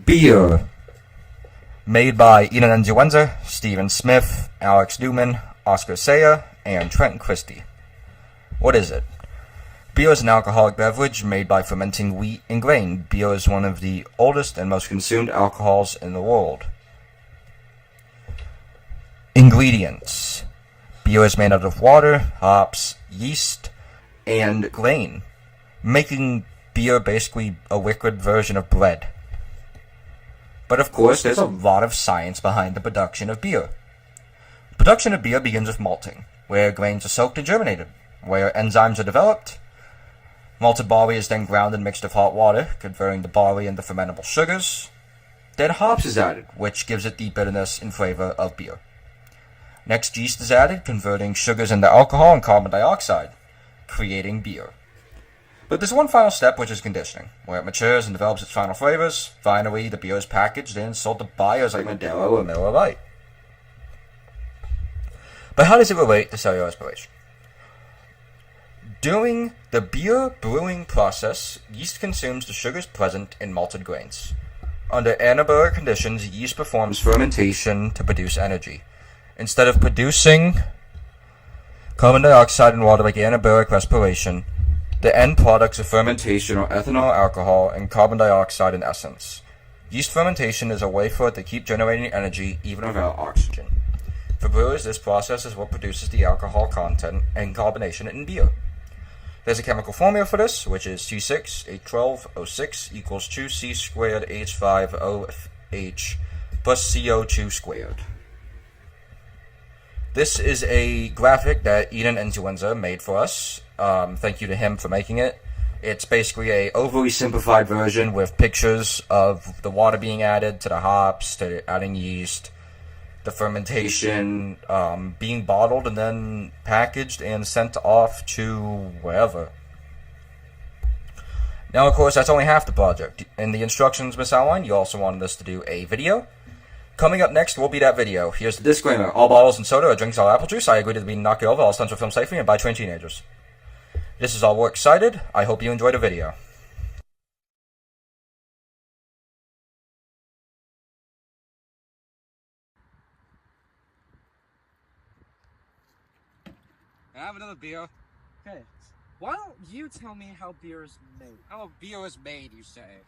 Beer. Made by Eden Enzuenza, Stephen Smith, Alex Newman, Oscar Saya, and Trent Christie. What is it? Beer is an alcoholic beverage made by fermenting wheat and grain. Beer is one of the oldest and most consumed alcohols in the world. Ingredients. Beer is made out of water, hops, yeast, and grain, making beer basically a liquid version of bread. But of course, there's a lot of science behind the production of beer. Production of beer begins with malting, where grains are soaked and germinated, where enzymes are developed. Malted barley is then ground and mixed with hot water, converting the barley into fermentable sugars. Then hops is added, which gives it the bitterness and flavor of beer. Next, yeast is added, converting sugars into alcohol and carbon dioxide, creating beer. But there's one final step, which is conditioning, where it matures and develops its final flavors. Finally, the beer is packaged and sold to buyers like Modelo or Miller Lite. But how does it relate to cellular respiration? During the beer brewing process, yeast consumes the sugars present in malted grains. Under anaerobic conditions, yeast performs fermentation to produce energy. Instead of producing carbon dioxide and water like anaerobic respiration, the end products of fermentation are ethanol, alcohol, and carbon dioxide in essence. Yeast fermentation is a way for it to keep generating energy even without oxygen. For brewers, this process is what produces the alcohol content and carbonation in beer. There's a chemical formula for this, which is C6H12O6 equals 2C squared H5OH plus CO2 squared. This is a graphic that Eden Enzuenza made for us. Thank you to him for making it. It's basically a overly simplified version with pictures of the water being added to the hops, to adding yeast, the fermentation, being bottled and then packaged and sent off to wherever. Now, of course, that's only half the project. In the instructions misoutlined, you also wanted us to do a video. Coming up next will be that video. Here's the disclaimer. All bottles and soda are drinks all apple juice. I agree to be knocked over. All stunts are filmed safely and by trained teenagers. This is all we're excited. I hope you enjoyed the video. Can I have another beer? Okay. Why don't you tell me how beer is made? How beer is made, you say?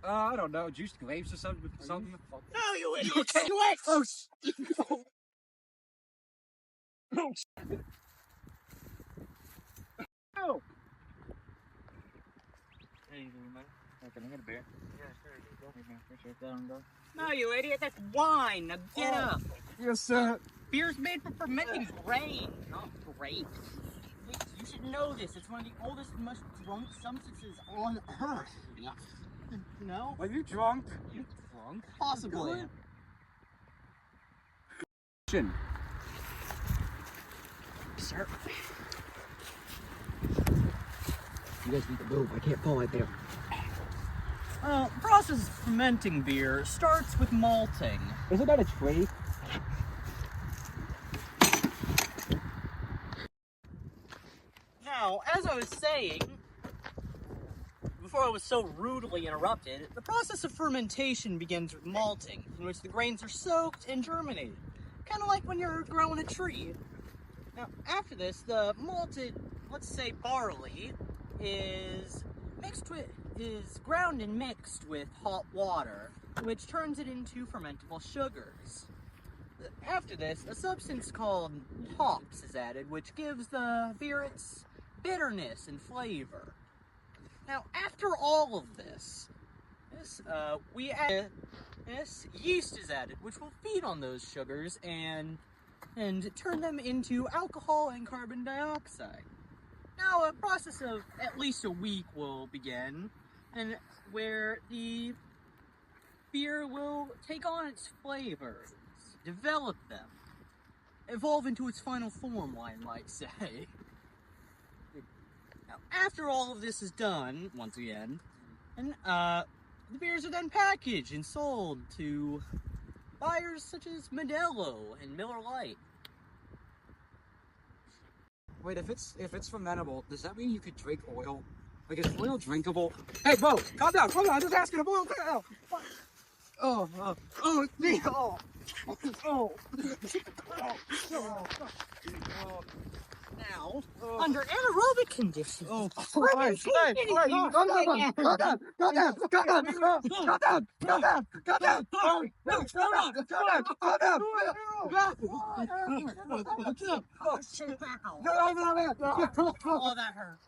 I don't know. Juiced grapes or something? No, you idiot! You Oh, Oh! Hey, man. Can I get a beer? Yeah, sure. No, you idiot! That's wine! Now get up! Yes, sir. Beer's made from fermenting grain, not grapes. You should know this. It's one of the oldest, most drunk substances on Earth. No? Are you drunk? You drunk? Possibly. Sir. You guys need to move. I can't fall right there. The process of fermenting beer starts with malting. Isn't that a tree? Now, as I was saying, before I was so rudely interrupted, the process of fermentation begins with malting, in which the grains are soaked and germinated, kind of like when you're growing a tree. Now, after this, the malted, let's say barley, is ground and mixed with hot water, which turns it into fermentable sugars. After this, a substance called hops is added, which gives the beer its bitterness and flavor. Now, after all of this, yeast is added, which will feed on those sugars and turn them into alcohol and carbon dioxide. Now, a process of at least a week will begin, and where the beer will take on its flavors, develop them, evolve into its final form, one might say. Now, after all of this is done, once again, and the beers are then packaged and sold to buyers such as Modelo and Miller Lite. Wait, if it's fermentable, does that mean you could drink oil? Like, is oil drinkable? Hey, Bo, calm down, I'm just asking if oil. Now, under anaerobic conditions, Oh, that hurt.